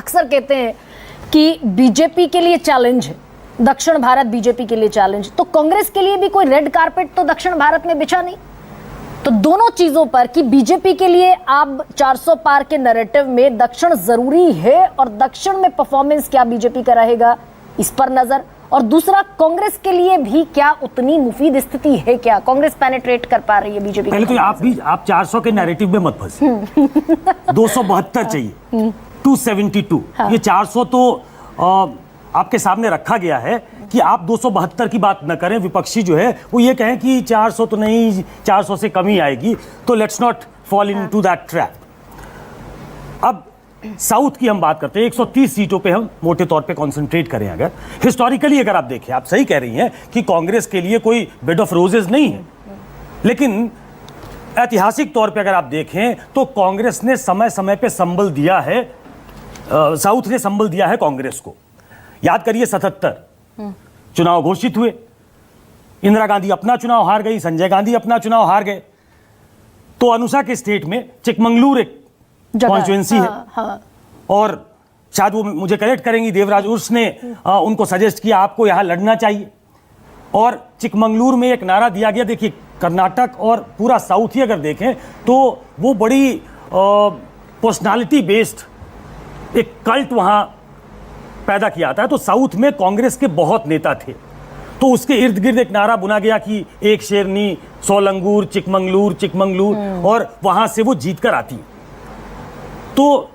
अक्सर कहते हैं कि बीजेपी के लिए चैलेंज है, दक्षिण भारत बीजेपी के लिए चैलेंज, तो कांग्रेस के लिए भी कोई रेड कारपेट तो दक्षिण भारत में बिछा नहीं। तो दोनों चीजों पर कि बीजेपी के लिए अब 400 पार के नैरेटिव में दक्षिण जरूरी है और दक्षिण में परफॉर्मेंस क्या बीजेपी का रहेगा इस पर नजर, और दूसरा कांग्रेस के लिए भी क्या उतनी मुफीद स्थिति है, क्या कांग्रेस पेनिट्रेट कर पा रही है बीजेपी? पहले तो आप 400 के नैरेटिव में मत फंसिए। 272 चाहिए, 272। ये 400 तो आपके सामने रखा गया है कि आप 272 की बात न करें। विपक्षी जो है वो ये कहें कि 400 तो नहीं, 400 से कम ही आएगी, तो let's not fall into that trap. अब साउथ की हम बात करते हैं, 130 सीटों पे हम मोटे तौर पे कंसंट्रेट करें। अगर हिस्टोरिकली अगर आप देखें, आप सही कह रही हैं कि कांग्रेस के लिए कोई बेड ऑफ रोजेस नहीं है, लेकिन ऐतिहासिक तौर पे अगर आप देखें तो कांग्रेस ने समय समय पे संबल दिया है, साउथ ने संबल दिया है कांग्रेस को। याद करिए 77 चुनाव घोषित हुए, इंदिरा गांधी अपना चुनाव हार गई, संजय गांधी अपना चुनाव हार गए, तो अनुषा के स्टेट में चिकमंगलूर एक कॉन्स्टिट्यूएंसी है। और शायद वो मुझे करेक्ट करेंगी, देवराज उर्स ने उनको सजेस्ट किया आपको यहां लड़ना चाहिए, और चिकमंगलूर में एक नारा दिया गया। देखिए कर्नाटक और पूरा साउथ ही अगर देखें तो वो बड़ी पर्सनालिटी बेस्ड एक कल्ट वहां पैदा किया जाता है। तो साउथ में कांग्रेस के बहुत नेता थे, तो उसके इर्द गिर्द एक नारा बुना गया कि एक शेरनी 100 लंगूर, चिकमंगलूर चिकमंगलूर, और वहां से वो जीत कर आती। तो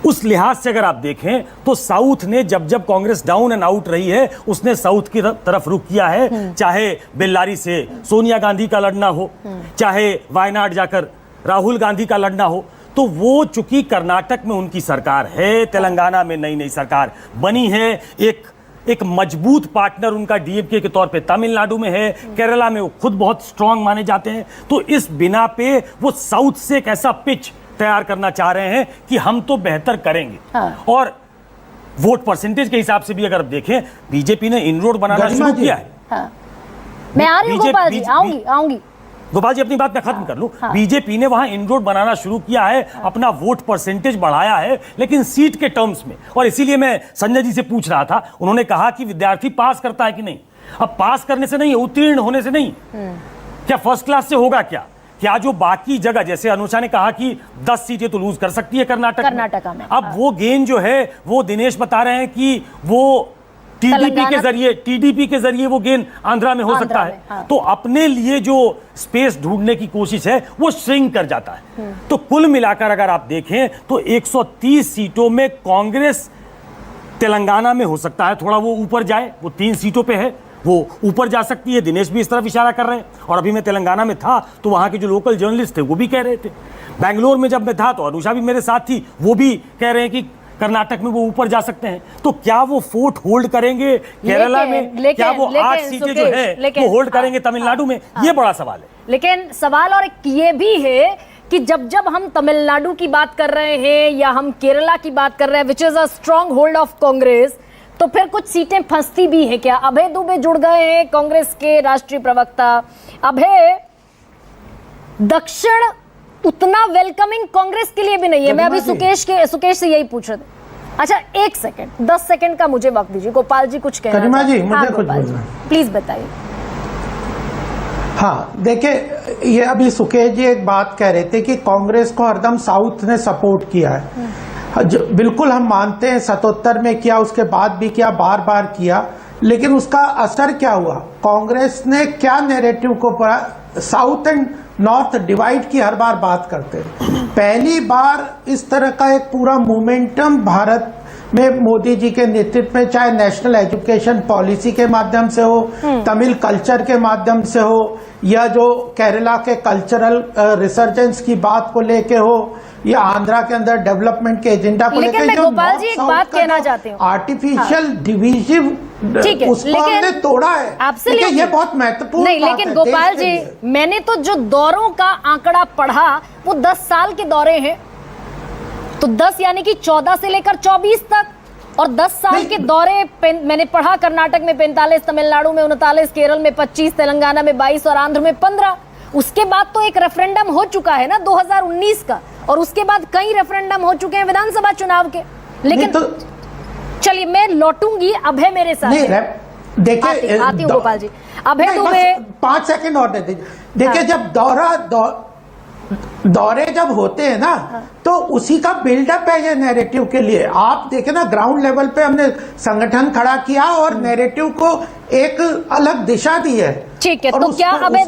उस लिहाज से अगर आप देखें तो साउथ ने जब जब कांग्रेस डाउन एंड आउट रही है उसने साउथ की तरफ रुख किया है, चाहे बेल्लारी से सोनिया गांधी का लड़ना हो, चाहे वायनाड जाकर राहुल गांधी का लड़ना हो। तो वो चूंकि कर्नाटक में उनकी सरकार है, तेलंगाना में नई नई सरकार बनी है, एक मजबूत पार्टनर उनका डीएमके के तौर पे तमिलनाडु में है, केरला में वो खुद बहुत स्ट्रांग माने जाते हैं। तो इस बिना पे वो साउथ से एक ऐसा पिच तैयार करना चाह रहे हैं कि हम तो बेहतर करेंगे। और वोट परसेंटेज के हिसाब से भी अगर आप देखें, बीजेपी ने इनरोड बनाना शुरू किया है। मैं आ रही हूं गोपाल जी, आऊंगी गोपाल जी, अपनी बात मैं खत्म कर लूं। बीजेपी ने वहां इनरोड बनाना शुरू किया है, अपना वोट परसेंटेज बढ़ाया है, लेकिन सीट के टर्म्स में। और इसीलिए मैं संजय जी से पूछ रहा था, उन्होंने कहा कि विद्यार्थी पास करता है कि नहीं। अब पास करने से नहीं, उत्तीर्ण होने से नहीं, क्या फर्स्ट क्लास से होगा क्या जो बाकी जगह, जैसे अनुषा ने कहा कि 10 सीटें तो लूज कर सकती है कर्नाटक में। अब वो गेन जो है वो दिनेश बता रहे हैं कि वो टीडीपी के जरिए वो गेन आंध्रा में हो सकता है। तो अपने लिए जो स्पेस ढूंढने की कोशिश है वो श्रिंक कर जाता है। तो कुल मिलाकर अगर आप देखें तो 130 सीटों में कांग्रेस तेलंगाना में हो सकता है थोड़ा वो ऊपर जाए, वो 3 सीटों पे है, वो ऊपर जा सकती है। दिनेश भी इस तरफ इशारा कर रहे हैं। और अभी मैं तेलंगाना में था तो वहां के जो लोकल जर्नलिस्ट थे वो भी कह रहे थे। बैंगलोर में जब मैं था तो अनुषा भी मेरे साथ थी, वो भी कह रहे हैं कि कर्नाटक में वो ऊपर जा सकते हैं। तो क्या वो फोर्ट होल्ड करेंगे केरला में? क्या वो 8 सीटें जो है वो होल्ड करेंगे तमिलनाडु में? ये बड़ा सवाल है। लेकिन सवाल और एक ये भी है कि जब हम तमिलनाडु की बात कर रहे हैं या हम केरला की बात कर रहे हैं, which is a strong hold of Congress, तो फिर कुछ सीटें फंसती भी हैं क्या? अभय दुबे जुड़ गए हैं, कांग्रेस के राष्ट्रीय प्रवक्ता। अभय, दक्षिण उतना वेलकमिंग कांग्रेस के लिए भी नहीं है। मैं अभी सुकेश से यही पूछ रहे थे। अच्छा 1 सेकंड, 10 सेकंड का मुझे वक्त दीजिए। गोपाल जी कुछ कहना करिमा जी, मुझे कुछ बोलना, प्लीज बताइए। हाँ देखिए, ये अभी सुकेश जी एक बात कह रहे थे कि कांग्रेस को हरदम साउथ ने सपोर्ट किया है। बिल्कुल हम मानते हैं, 77 में किया, उसके बाद भी किया, बार बार किया, लेकिन उसका असर क्या हुआ? कांग्रेस ने क्या नैरेटिव को पढ़ा? साउथ एंड नॉर्थ डिवाइड की हर बार बात करते हैं। पहली बार इस तरह का एक पूरा मोमेंटम भारत में मोदी जी के नेतृत्व में, चाहे नेशनल एजुकेशन पॉलिसी के माध्यम से हो, तमिल कल्चर के माध्यम से हो, या जो केरला के कल्चरल रिसर्जेंस की बात को लेके हो, या आंध्रा के अंदर डेवलपमेंट के एजेंडा को लेकर। लेकिन गोपाल जी एक बात कहना चाहती हूँ, आर्टिफिशियल डिविजिव उसने तोड़ा है। आपसे ये बहुत महत्वपूर्ण नहीं, लेकिन गोपाल जी, मैंने तो जो दौरों का आंकड़ा पढ़ा वो 10 साल के दौरे हैं। तो 10 यानी कि 14 से लेकर 24 तक, और 10 साल के दौरे मैंने पढ़ा। कर्नाटक में 45, तमिलनाडु में 39, केरल में 25, तेलंगाना में 22 और आंध्र में 15। उसके बाद तो एक रेफरेंडम हो चुका है ना 2019 का, और उसके बाद कई रेफरेंडम हो चुके हैं विधानसभा चुनाव के। लेकिन तो चलिए मैं लौटूंगी, अभय मेरे साथ नहीं है। देखिए आती हूँ गोपाल जी। अभय नहीं, दुबे, बस 5 सेकंड और दे दीजिए। देखिए हाँ। जब दौरे जब होते हैं ना, तो उसी का बिल्डअप है ये नैरेटिव के लिए। आप देखें ना, ग्राउंड लेवल पे हमने संगठन खड़ा किया और नैरेटिव को एक अलग दिशा दी है। ठीक है, और तो क्या उसको- अभय